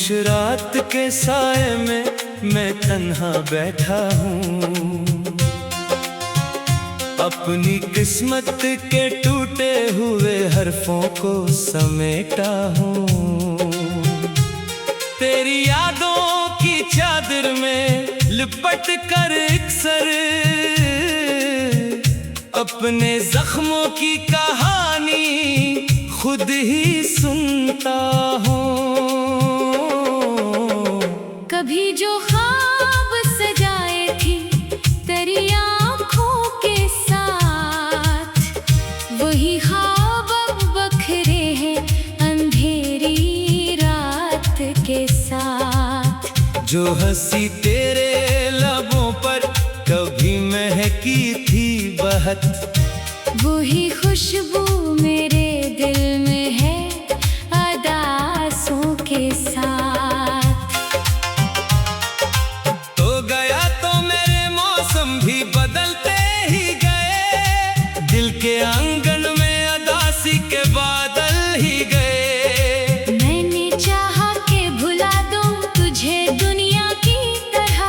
रात के साए में मैं तन्हा बैठा हूँ, अपनी किस्मत के टूटे हुए हरफों को समेटा हूँ। तेरी यादों की चादर में लिपट कर अक्सर अपने जख्मों की कहानी खुद ही सुनता हूँ। कभी जो ख्वाब सजाए थी तेरी आँखों के साथ, वही ख्वाब अब बखरे हैं अंधेरी रात के साथ। जो हंसी तेरे लबों पर कभी महकी थी बहत, वही खुशबू मेरे दिल में है अदासों के साथ। तो गया तो मेरे मौसम भी बदलते ही गए, दिल के आंगन में अदासी के बादल ही गए। मैंने चाहा कि भुला दूं तुझे दुनिया की तरह,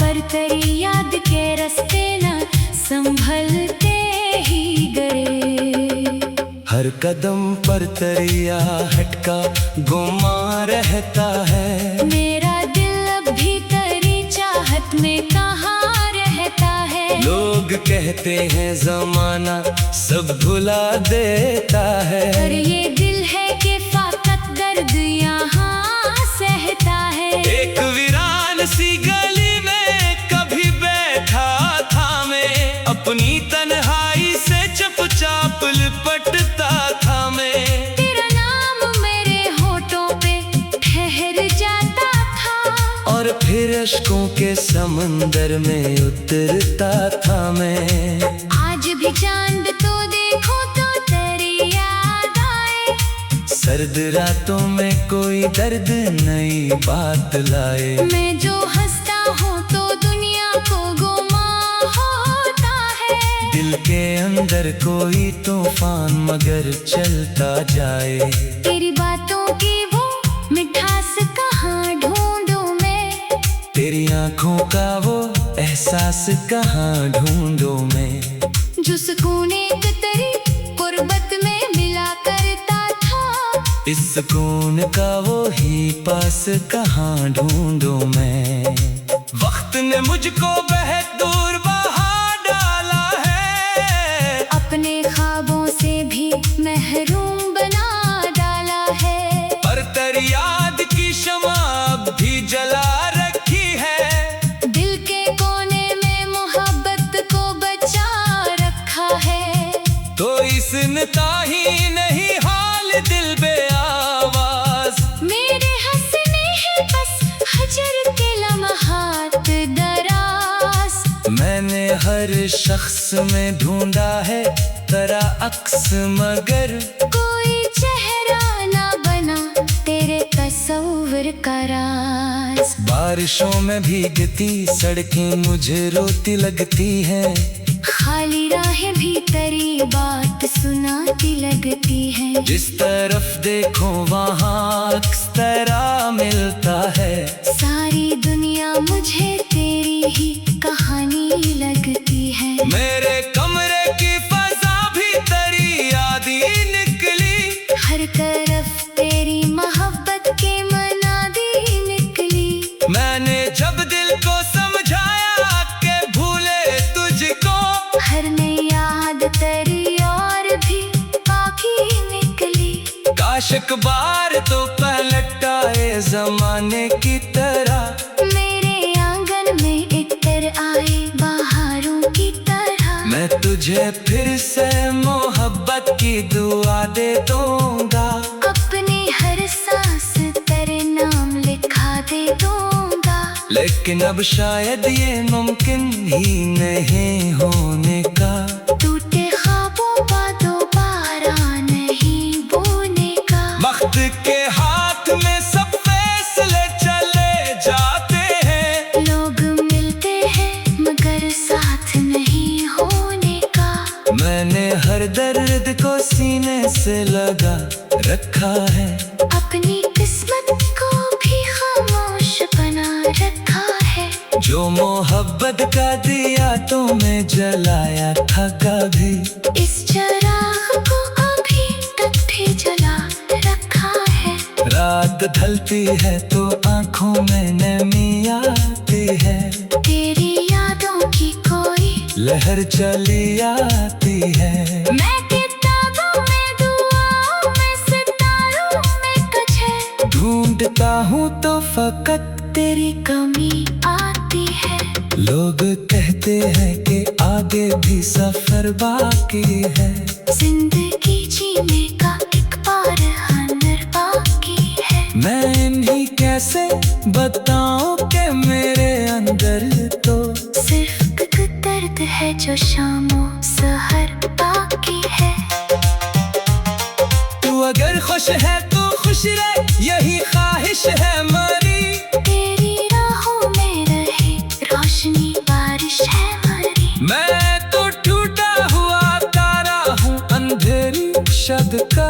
पर तेरी याद के रास्ते न संभलते ही गए। हर कदम पर तेरी आहट का गुमा रहता है, मेरा दिल अब भी तेरी चाहत में कहाँ रहता है। लोग कहते हैं जमाना सब भुला देता है, पर ये दिल है कि फाकत दर्द यहाँ सहता है। एक वीरान सी गली में कभी बैठा था मैं, अपनी तन्हाई से चुपचाप लिपटता था मैं। तेरा नाम मेरे होठों पे ठहर जाता था, और फिर अश्कों के समंदर में उतरता था मैं। आज भी चांद तो देखो तो तेरी याद आए, सर्द रातों में कोई दर्द नई बात लाए। मैं जो हंसता हूँ तो दुनिया को गुमा होता है। दिल के अंदर कोई तूफान मगर चलता जाए, तेरी बातों की वो मिठास कहाँ ढूंढूं मैं, तेरी आंखों का वो एहसास कहाँ ढूंढूं मैं। जो सुकून एक तेरी कुर्बत में मिला करता था, इस सुकून का वो ही पास कहाँ ढूंढूं मैं। वक्त ने मुझको बहुत दूर बहा डाला है, अपने ख्वाबों से भी महरूम बना डाला है। पर तेरी याद की शमा अब भी जला रखी है, दिल के कोने में मोहब्बत को बचा रखा है। तो सुनता ही नहीं हाल दिल बे आवाज, मेरे हंसने हैं बस हजर के लम्हात दराज। मैंने हर शख्स में ढूंढा है तेरा अक्स मगर कोई चेहरा ना बना तेरे तस्वीर का राज। बारिशों में भीगती सड़कें मुझे रोती लगती हैं, खाली राहें भी तेरी बात सुनाती लगती हैं। जिस तरफ देखो वहाँ अक्स तेरा मिलता है, सारी दुनिया मुझे तेरी ही कहानी लगती है। मेरे कमरे की फजा भी तेरी याद ही निकली, हर तरफ तेरी मोहब्बत के मनादी निकली। मैंने जब दिल को समझाया कि भूले तुझको, हर नई याद तेरी और भी बाकी निकली। काश एक बार तो पलट आए जमाने की तरह, मेरे आंगन में इतर आए बहारों की तरह। मैं तुझे फिर से मोहब्बत की दुआ दे दूंगा, अपनी हर सांस तेरे नाम लिखा दे दूंगा। लेकिन अब शायद ये मुमकिन ही नहीं होने का, टूटे ख्वाबों का दोबारा नहीं बोने का। वक्त के हाथ में सब फैसले चले जाते हैं, लोग मिलते हैं मगर साथ नहीं होने का। मैंने हर दर्द को सीने से लगा रखा है, अपनी किस्मत को भी जो मोहब्बत का दिया तो मैं जलाया था कभी, इस चिराग को अभी तक भी जला रखा है। रात ढलती है तो आंखों में नमी आती है, तेरी यादों की कोई लहर चली आती है। मैं किताबों में, दुआओं में, सितारों में तुझे ढूंढता हूँ तो फकत तेरी कमी आती है। लोग कहते हैं कि आगे भी सफर बाकी है, जिंदगी जीने का एक बार हनर बाकी है। मैं इन्हीं कैसे बताऊं कि मेरे अंदर तो सिर्फ एक दर्द है जो शामों सहर बाकी है। तू अगर खुश है तो खुश रह, यही ख्वाहिश है मेरी। तेरी राहों में रहे रोशनी बारिश है मरी। मैं तो टूटा हुआ तारा हूँ अंधेरी शद का,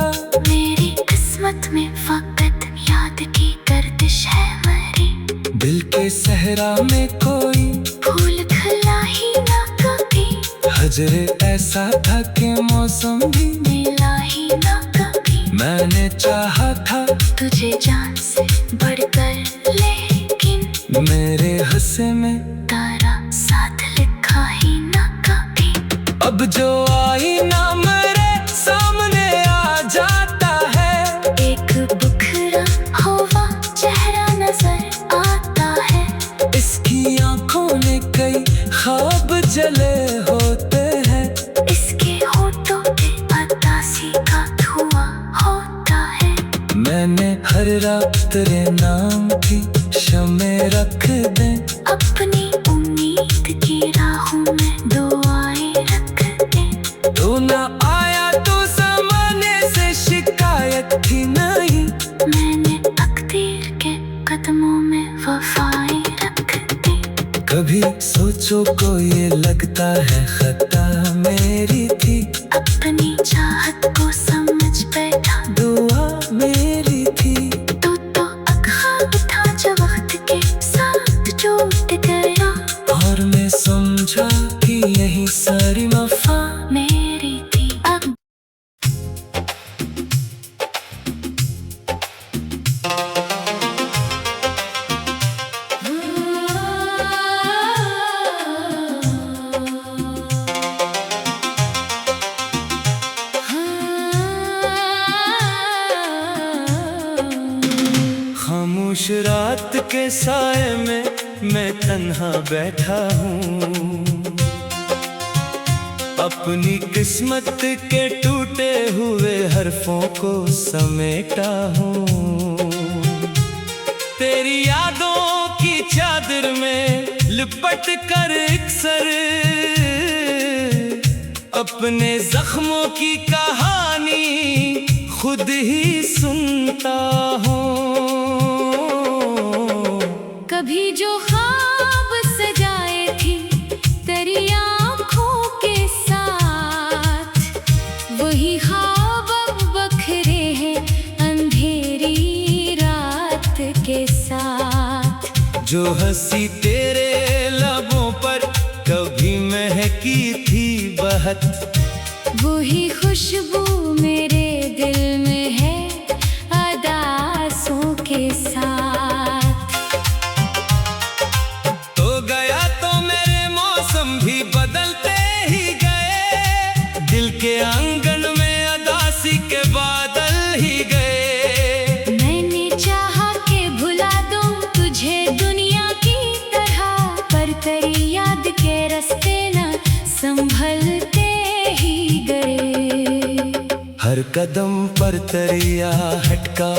मेरी किस्मत में फकत याद की गर्दिश है मरी। दिल के सहरा में कोई फूल खिला ही ना कभी, हजरे ऐसा था कि मौसम भी मिला ही ना कभी। मैंने चाहा था तुझे जान से बढ़कर, लेकिन मेरे हिस्से में तारा साथ लिखा ही ना कभी। अब जो आई ना मेरे सामने आ जाता है, एक बुखरा हुआ चेहरा नजर आता है। इसकी आंखों में कई ख्वाब जले होते हैं, इसके होठों पे अतासी का धुआं होता है। मैंने हर रात तेरे नाम की शमे रख दे, अपनी उम्मीद की राहों में दुआएं रख दे। तू ना आया तो ज़माने से शिकायत थी नहीं, मैंने तकदीर के कदमों में वफाएं रख दी। कभी सोचो को ये लगता है खता मेरी थी, अपनी चाहत को समझ बैठा दुआ मेरी थी। तू तो अख्वाब था जो वक्त के साथ टूट गया, और मैं समझा कि यही सारी वफा मेरी थी। अब खामोश रात के साए में मैं तन्हा बैठा हूँ, अपनी किस्मत के टूटे हुए हरफों को समेटा हूँ। तेरी यादों की चादर में लिपट कर अक्सर अपने जख्मों की कहानी खुद ही सुनता हूँ। कभी जो ख्वाब सजाए थी तेरी आँखों के साथ, वही ख्वाब अब बखरे हैं अंधेरी रात के साथ। जो हंसी तेरे लबों पर कभी महकी थी बहत, वही खुशबू मेरे दिल में है अदासों के साथ। तो गया तो मेरे मौसम भी बदलते ही गए, दिल के आंगन में अदासी के बादल ही गए। मैंने चाहा कि भुला दूं तुझे दुनिया की तरह, पर तेरी याद के रास्ते न संभलते ही गए। हर कदम पर तेरी आहट का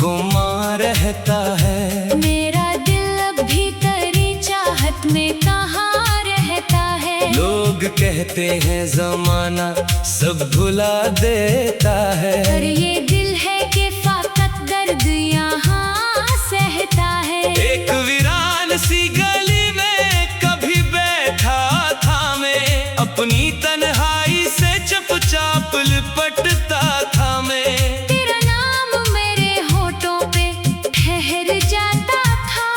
गुमा रहता है, मेरा दिल अब भी तेरी चाहत में कहाँ रहता है। लोग कहते हैं जमाना सब भुला देता है, पर ये दिल है कि फाकत दर्द यहाँ सहता है। एक वीरान सी गली में कभी बैठा था मैं, अपनी तन्हाई से चुपचाप लिपटता था मैं। तेरा नाम मेरे होठों पे ठहर जाता था,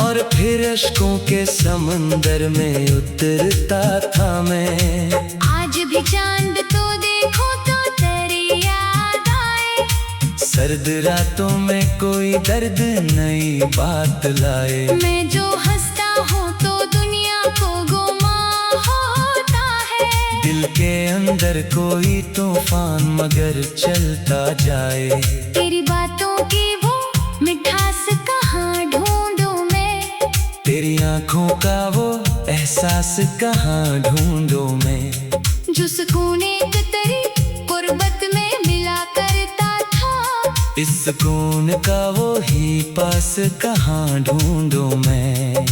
और फिर फिर अश्कों के समंदर में उतरता था मैं। आज भी चांद तो देखो तो तेरी याद आए, सर्द रातों में कोई दर्द नई बात लाए। मैं जो हंसता हूँ तो दुनिया को गुमा होता है। दिल के अंदर कोई तूफान मगर चलता जाए। तेरी बातों की वो मिठास कहाँ ढूंढूं मैं, तेरी आंखों का वो एहसास कहाँ ढूंढूं मैं। जो सुकून एक तेरी गुर्बत में मिला करता था, इस सुकून का वो ही पास कहाँ ढूंढूं मैं।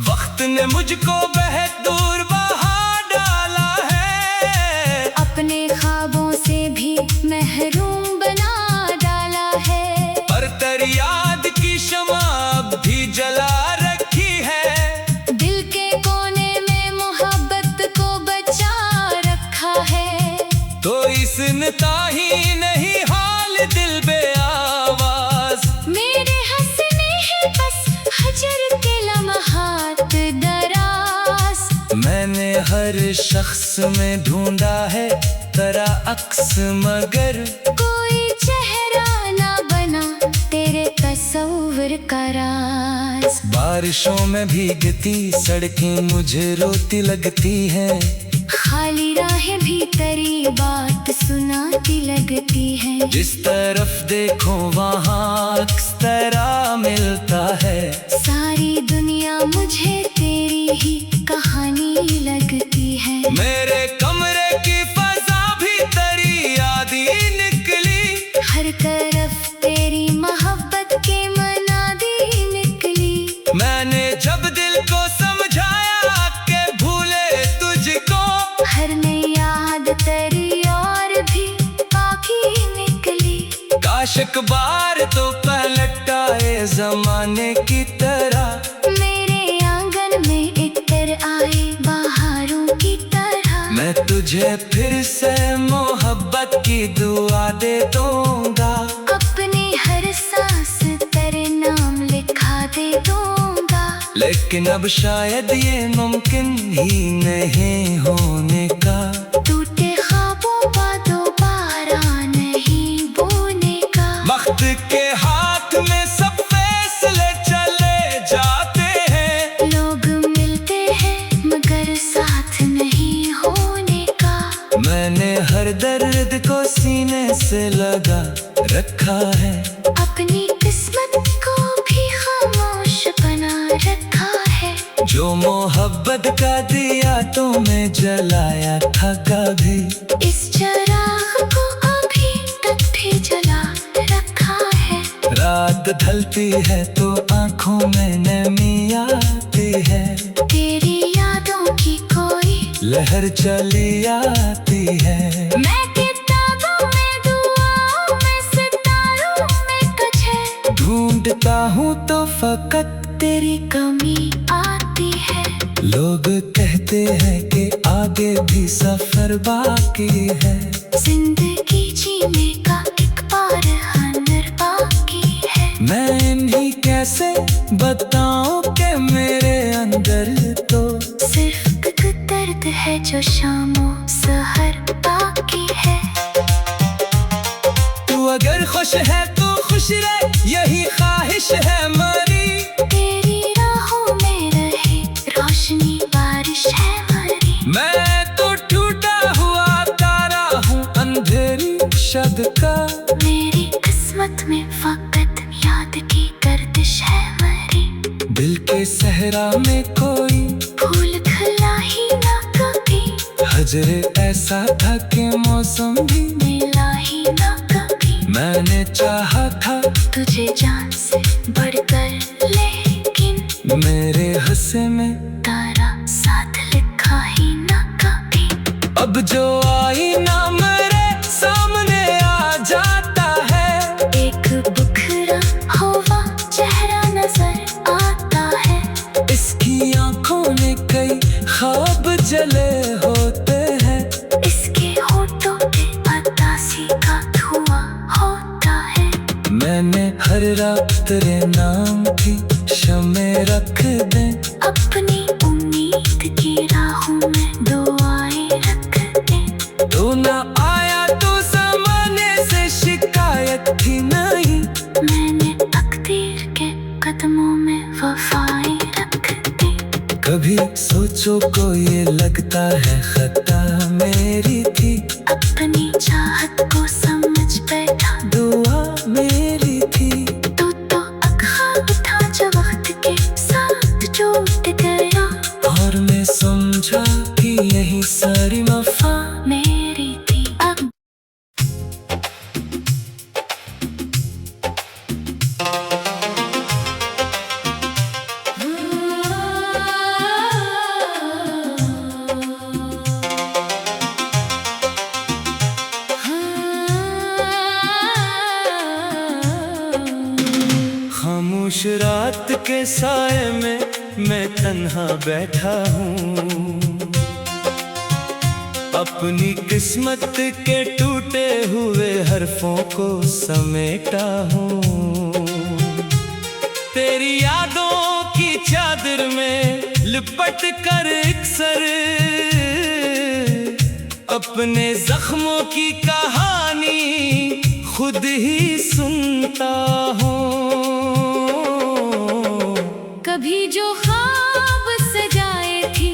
वक्त ने मुझको बेहद दूर बहा डाला है, अपने ख्वाबों से भी महरूम बना डाला है। पर तेरी याद की शमा अब भी जला रखी है। दिल के कोने में मोहब्बत को बचा रखा है। तो इसने ताही नहीं हाल दिल बे आवाज, मेरे हंसने है बस हजर के लम्हात दराज। मैंने हर शख्स में ढूंढा है तेरा अक्स मगर कोई चेहरा ना बना तेरे तस्वीर का राज। बारिशों में भीगती सड़कें मुझे रोती लगती हैं, खाली राहें भी तेरी बात सुनाती लगती हैं। जिस तरफ देखो वहाँ अक्स तेरा मिलता है। सारी दुनिया मुझे तेरी ही कहानी लगती है। मेरे कमरे की फजा भी तेरी याद ही निकली, हर तरफ तेरी मोहब्बत के मनादी निकली। मैंने जब दिल को समझाया कि भूले तुझको, हर नई याद तेरी और भी बाकी निकली। काश एक बार तो पलट आए जमाने की तरह, मेरे आंगन में इतर आए बहारों की तरह। मैं तुझे फिर से मोहब्बत की दुआ दे दूंगा। अपनी हर सांस तेरे नाम लिखा दे दूंगा। लेकिन अब शायद ये मुमकिन ही नहीं होने का, टूटे ख्वाबों का दोबारा नहीं बोने का। वक्त के हाथ में सब फैसले चले जाते हैं, लोग मिलते हैं मगर साथ नहीं होने का। मैंने हर दर्द को सीने से लगा रखा है। अपनी किस्मत को भी खामोश बना रखा है। जो मोहब्बत का दिया तो मैं जलाया था कभी, इस चिराग को अभी तक भी जला रखा है। रात ढलती है तो आंखों में नमी आती है। तेरी यादों की कोई लहर चली आती है। मैं किताबों में दुआओं में सितारों में कजे ढूंढता हूँ तो फकत तेरी कमी आती है। लोग कहते हैं कि आगे भी सफर बाकी है। जिंदगी जीने का एक बार हनर बाकी है। मैं इन्हीं कैसे बताऊं कि मेरे अंदर तो सिर्फ एक दर्द है जो शामों सहर बाकी है। तू अगर खुश है तो खुश रहे, यही ख्वाहिश है मेरी। तेरी राहों में रहे रोशनी बारिश है मरी। मैं तो टूटा हुआ तारा हूँ अंधेरी शद का, मेरी किस्मत में फकत याद की गर्दिश है मरी। दिल के सहरा में कोई फूल खिला ही ना कभी, हजरे ऐसा था कि मौसम भी मिला ही ना कभी। मैंने चाहा था तुझे जान से बढ़कर, लेकिन मेरे हंसे में तारा साथ लिखा ही ना कभी। अब जो आईना मेरे सामने आ जाता है, एक बुखरा हुआ चेहरा नजर आता है। इसकी आंखों में कई ख्वाब जले होते हैं। इसके होठों पे बतासी का धुआं होता है। मैंने हर रात तेरे नाम की शमे रख दे अपनी राहों में दुआएं रखते। तू न आया तो ज़माने से शिकायत थी नहीं, मैंने तकदीर के कदमों में वफाएं रखती। कभी सोचो को ये लगता है खता मेरी थी, अपनी चाहत को समझ बैठा दुआ मेरी थी। तू तो अखाब था जो वक्त के साथ टूट गया, और मैं समझा कि यही सारी वफा मेरी थी। अब खामोश रात के साए में मैं तन्हा बैठा हूँ, अपनी किस्मत के टूटे हुए हरफों को समेटा हूँ। तेरी यादों की चादर में लिपट कर अक्सर अपने जख्मों की कहानी खुद ही सुनता हूँ। कभी जो ख्वाब सजाए थी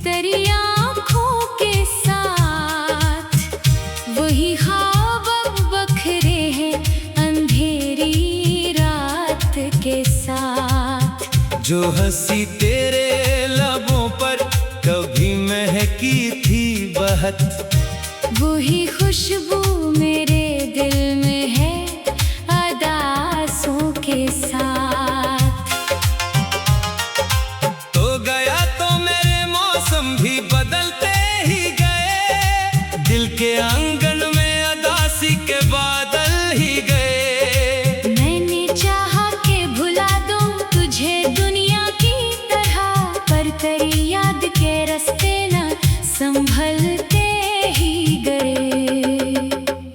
तेरी आँखों के साथ, वही ख्वाब अब बखरे हैं अंधेरी रात के साथ। जो हंसी तेरे लबों पर कभी महकी थी बहत, वही खुशबू मेरे दिल में है अदासों के साथ। तो गया तो मेरे मौसम भी बदलते ही गए, दिल के आंगन में अदासी के बादल ही गए। मैंने चाहा कि भुला दूं तुझे दुनिया की तरह, पर तेरी याद के रास्ते न संभलते ही गए।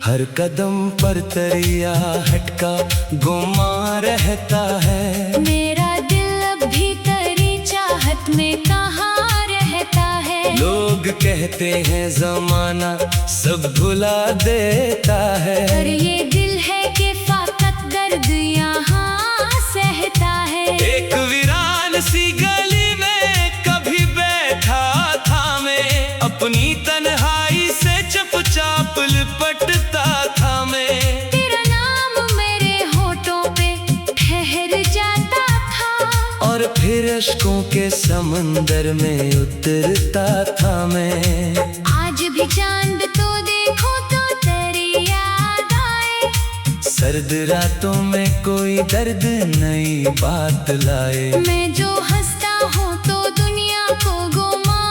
हर कदम पर तेरी आहट का गुमा रहता है, मेरा दिल अब भी तेरी चाहत में कहाँ रहता है। लोग कहते हैं जमाना सब भुला देता है, पर ये दिल है कि फाकत दर्द यहाँ सहता है। एक वीरान सी गली में कभी बैठा था मैं, अपनी तन्हाई से चुपचाप लिपटता था मैं। तेरा नाम मेरे होठों पे ठहर जाता था, और फिर अश्कों के समंदर में उतरता था मैं। आज भी चांद तो देखो तो तेरी याद आए, सर्द रातों में कोई दर्द नई बात लाए। मैं जो हंसता हूँ तो दुनिया को गुमा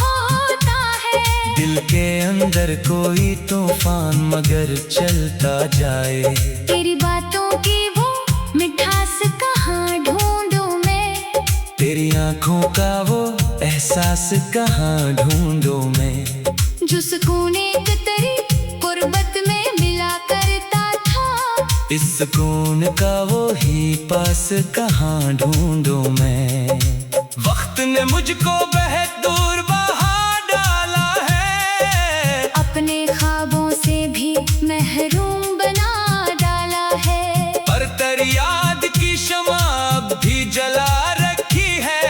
होता है। दिल के अंदर कोई तूफान मगर चलता जाए। तेरी बातों की वो मिठास कहाँ ढूंढूं मैं, तेरी आंखों का वो एहसास कहाँ ढूंढूं मैं, जो सुकून एक तेरी कुर्बत में मिला करता था। इस सुकून का वो ही पास कहाँ ढूंढूं मैं। वक्त ने मुझको बेहद दूर बहा डाला है, अपने ख्वाबों से भी महरूम बना डाला है। पर तेरी याद की शमा अब भी जला रखी है,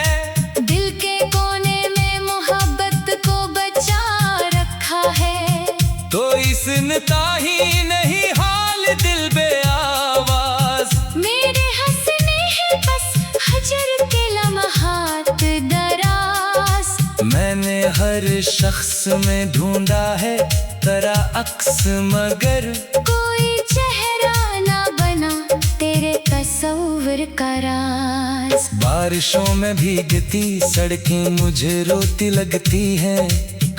दिल के कोने में मोहब्बत को बचा रखा है। तो इस ताही नहीं हाल दिल बे आवाज, मेरे हंसने है बस हजर के लम्हात दराज। मैंने हर शख्स में ढूंढा है तेरा अक्स मगर कोई चेहरा ना बना तेरे तस्वीर का राज। बारिशों में भीगती सड़कें मुझे रोती लगती हैं,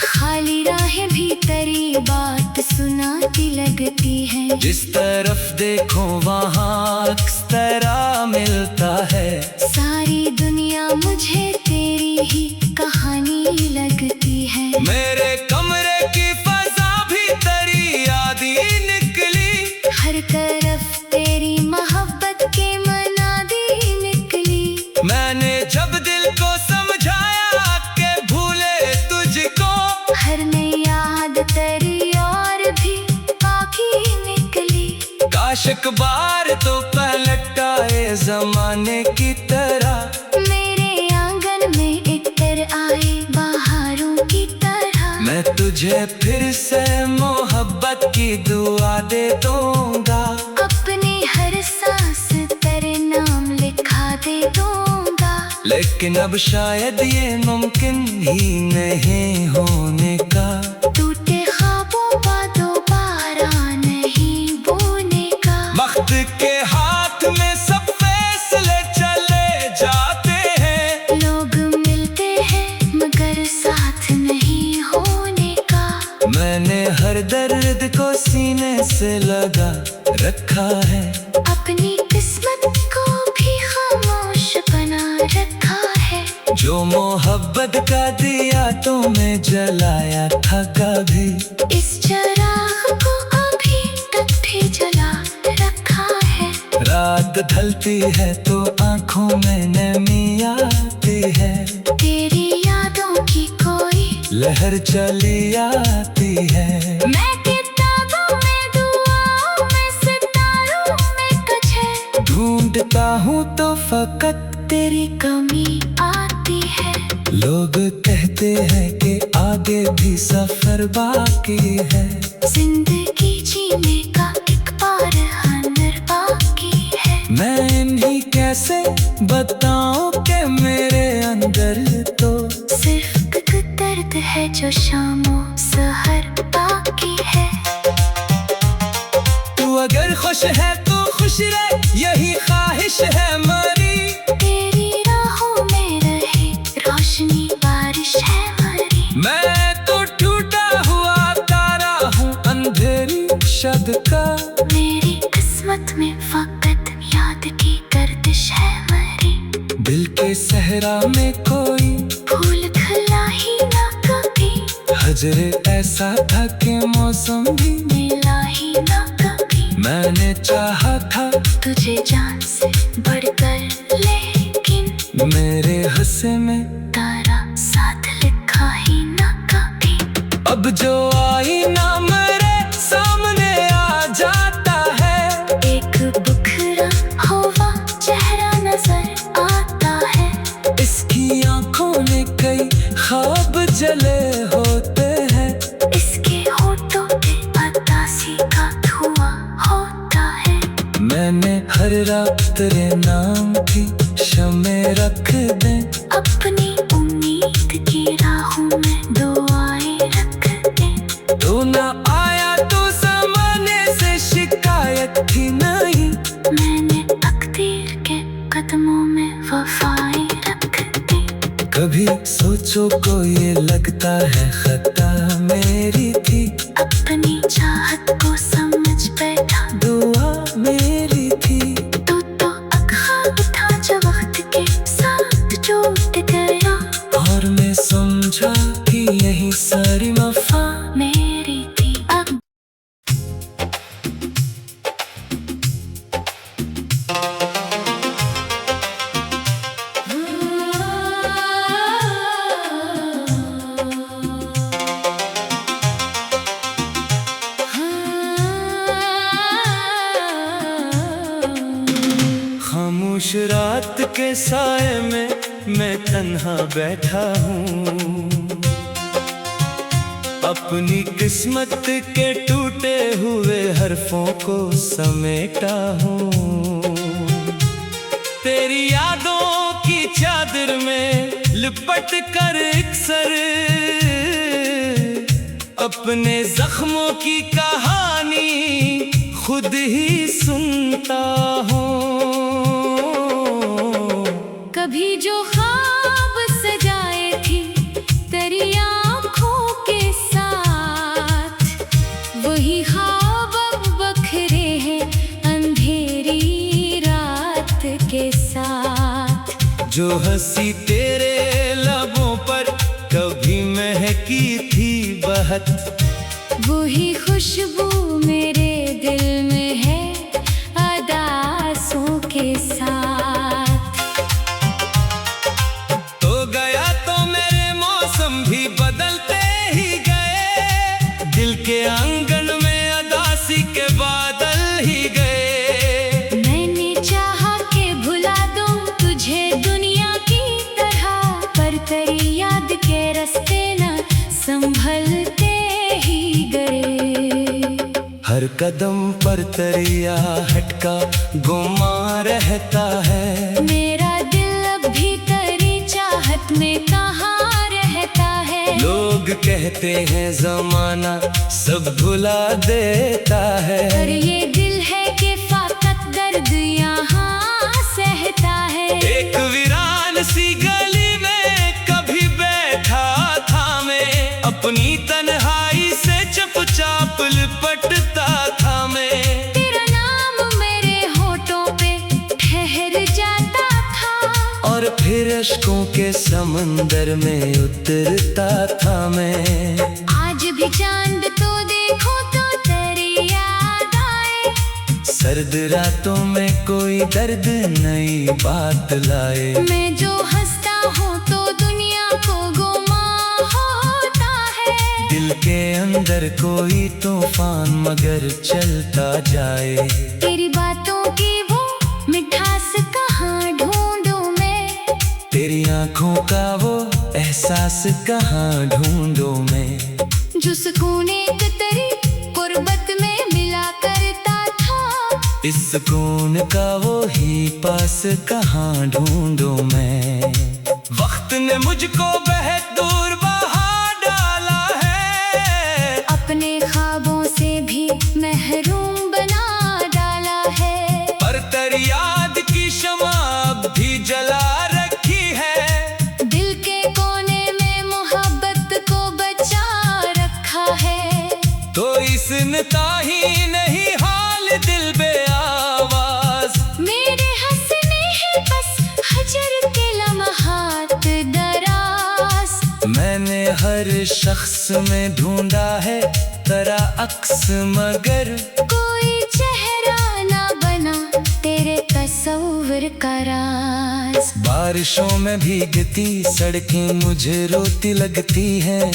खाली राहें भी तेरी बात सुनाती लगती है। जिस तरफ देखो वहाँ अक्स तेरा मिलता है। सारी दुनिया मुझे तेरी ही कहानी लगती है। मेरे कमरे की फजा भी तेरी याद ही निकली, हर तरफ तेरी मोहब्बत के मनादी निकली। मैंने जब दिल को समझाया कि भूल आशिक बार तो पलट आए जमाने की तरह। मेरे आंगन में इतर आए बहारों की तरह। मैं तुझे फिर से मोहब्बत की दुआ दे दूंगा। अपनी हर सांस तेरे नाम लिखा दे दूंगा। लेकिन अब शायद ये मुमकिन ही नहीं होने का। टूटे ख्वाबों का दोबारा नहीं बोने का। वक्त के हाथ में सब फैसले चले जाते हैं। लोग मिलते हैं मगर साथ नहीं होने का। मैंने हर दर्द को सीने से लगा रखा है। अपनी किस्मत को भी खामोश बना रखा है। जो मोहब्बत का दिया तो मैं जलाया था कभी। इस चिराग को अभी तक भी जला रखा है। रात ढलती है तो आंखों में नमी आती है। तेरी यादों की कोई लहर चली आती है। मैं किताबों में दुआओं में सितारों में तुझे ढूंढता हूँ तो फकत तेरी कमी आती है। लोग कहते हैं कि आगे भी सफर बाकी है। जिंदगी जीने का एक बार हनर बाकी है। मैं इन्हीं कैसे बताऊं कि मेरे अंदर तो सिर्फ एक दर्द है जो शामों सहर बाकी है। तू अगर खुश है तो खुश रहे, यही ख्वाहिश है मरी। तेरी राहों में रहे रोशनी बारिश है मरी। मैं तो टूटा हुआ तारा हूँ अंधेरी शद का। मेरी किस्मत में फकत याद की गर्दिश है मरी। दिल के सहरा में कोई फूल खिला ही ना कभी। हजरे ऐसा था कि मौसम भी मिला ही ना कभी। मैंने चाहा था तुझे जान से बढ़कर, लेकिन मेरे हंसे में तारा साथ लिखा ही ना कभी। अब जो आईना मेरे सामने आ जाता है। एक बुखरा हुआ चेहरा नजर आता है। इसकी आंखों में कई ख्वाब जले होते हैं। इसके होठों पे अतासी का धुआं होता है। मैंने हर रात तेरे नाम की शमे रख दे। अपनी उम्मीद की राहों में दुआएं रख दे। तू ना आया तो ज़माने से शिकायत थी नहीं। मैंने तकदीर के कदमों में वफाएं रख दी। कभी सोचो को ये लगता है खता मेरी थी। अपनी चाहत को समझ बैठा दुआ मेरी थी। तू तो अख्वाब था जो वक्त के साथ टूट गया। और मैं समझा कि यही सारी वफा मेरी थी। अब खामोश रात के साए में मैं तन्हा बैठा हूँ। अपनी किस्मत के टूटे हुए हरफों को समेटा हूँ। तेरी यादों की चादर में लिपट कर अक्सर अपने जख्मों की कहानी खुद ही सुनता हूँ। कभी जो ख्वाब सजाए थी तेरी आँखों के साथ, वही ख्वाब अब बखरे हैं अंधेरी रात के साथ। जो हंसी तेरे लबों पर कभी महकी थी बहत, वही खुशबू मेरे दिल में है अदासों के साथ। तो गया तो मेरे मौसम भी बदलते ही गए। दिल के आंगन में अदासी के बादल ही गए। हर कदम पर तरिया हटका गुमा रहता है। मेरा दिल अब भी तेरी चाहत में कहाँ रहता है। लोग कहते हैं जमाना सब भुला देता है, पर ये दिल है कि फाकत दर्द यहाँ सहता है। एक वीरान सी गली में कभी बैठा था मैं, अपनी तन्हाई से चुपचाप लिपटता था मैं। तेरा नाम मेरे होठों पे ठहर जाता था, और फिर अश्कों के समंदर में उतरता था मैं। आज भी चांद तो देखो तो तेरी याद आए, सर्द रातों में कोई दर्द नई बात लाए। मैं जो हंसता हूँ तो दुनिया को गुमा होता है। दिल के अंदर कोई तूफान मगर चलता जाए। तेरी बातों की वो मिठास कहाँ ढूंढूं मैं, तेरी आंखों का वो एहसास कहाँ ढूंढूं मैं, जो सुकून एक तेरी गुर्बत में मिला करता था। इस सुकून का वो ही पास कहाँ ढूंढूं मैं। वक्त ने मुझको बहुत दूर बहा डाला है, अपने ख्वाबों से भी महरूम बना डाला है। पर तेरी याद की शमा अब भी जला रखी है। दिल के कोने में मोहब्बत को बचा रखा है। तो इस ताही नहीं हाल दिल बे आवाज, मेरे हंसने है बस हजर के लम्हात दराज। मैंने हर शख्स में ढूंढा है तेरा अक्स मगर कोई चेहरा ना बना तेरे तस्वीर का राज। बारिशों में भीगती सड़कें मुझे रोती लगती हैं,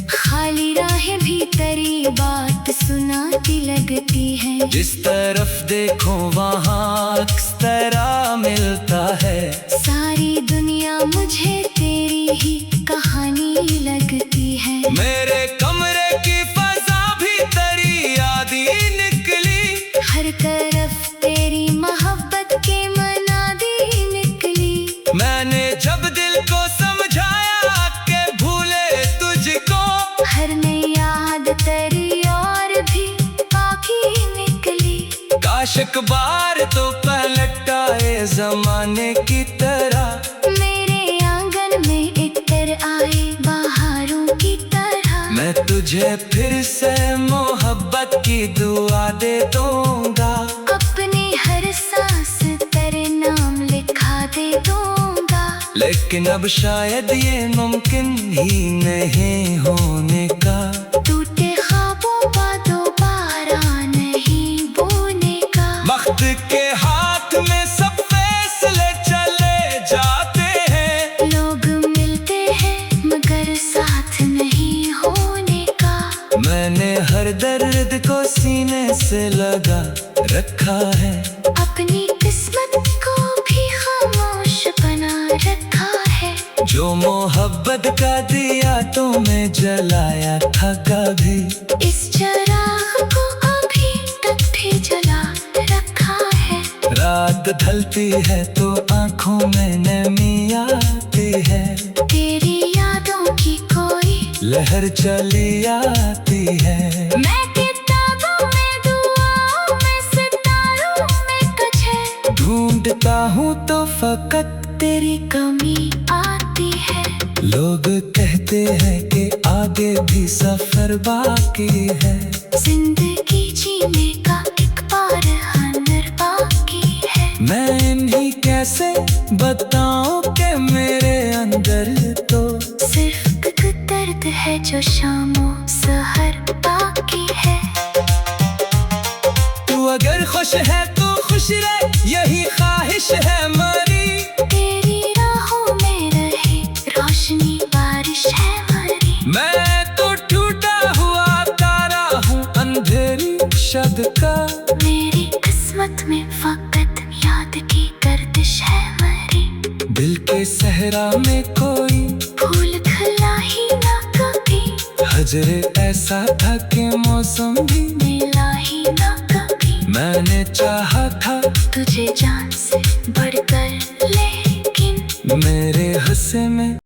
खाली राहें भी तेरी बात सुनाती लगती है। जिस तरफ देखो वहाँ अक्स तेरा मिलता है। सारी दुनिया मुझे तेरी ही कहानी लगती है। मेरे कमरे की फजा भी तेरी याद ही निकली, हर तरफ तेरी मोहब्बत के मनादी निकली। मैंने जब दिल को समझाया कि भूले तुझको, हर नई याद तेरी और भी बाकी निकली। काश एक बार तो पलट आए जमाने की तरह, मेरे आंगन में इतर आए बहारों की तरह। मैं तुझे फिर से मोहब्बत की दुआ दे दूंगा, अपनी हर सांस तेरे नाम लिखा दे दूंगा। लेकिन अब शायद ये मुमकिन ही नहीं होने का। टूटे ख्वाबों का दोबारा नहीं बोने का। वक्त के हाथ में सब फैसले चले जाते हैं, लोग मिलते हैं मगर साथ नहीं होने का। मैंने हर दर्द को सीने से लगा रखा है, अपनी किस्मत को भी खामोश बना रखा है। जो मोहब्बत का दिया तो मैं जलाया था कभी, इस चिराग को अभी तक भी जला रखा है। रात ढलती है तो आंखों में नमी आती है, तेरी यादों की कोई लहर चली आती है। मैं किताबों में दुआओं में सितारों में तुझे ढूंढता हूँ तो फकत तेरी कमी आती है। लोग कहते हैं कि आगे भी सफर बाकी है, जिंदगी जीने का एक बार हनर बाकी है। मैं इन्हीं कैसे बताऊं कि मेरे अंदर तो सिर्फ एक दर्द है जो शामों सहर बाकी है। तू अगर खुश है तो खुश रहे, यही ख्वाहिश है हमारी। तेरी राहों में रहे रोशनी बारिश है हमारी। मैं तो टूटा हुआ तारा हूँ अंधेरी शद का, मेरी किस्मत में फकत याद की गर्दिश है हमारी। दिल के सहरा में कोई फूल खिला ही ना कभी, हज गुजरे ऐसा था कि मौसम भी मिला ही ना कभी, मैंने चाहा था तुझे जान से बढ़कर, लेकिन मेरे हिस्से में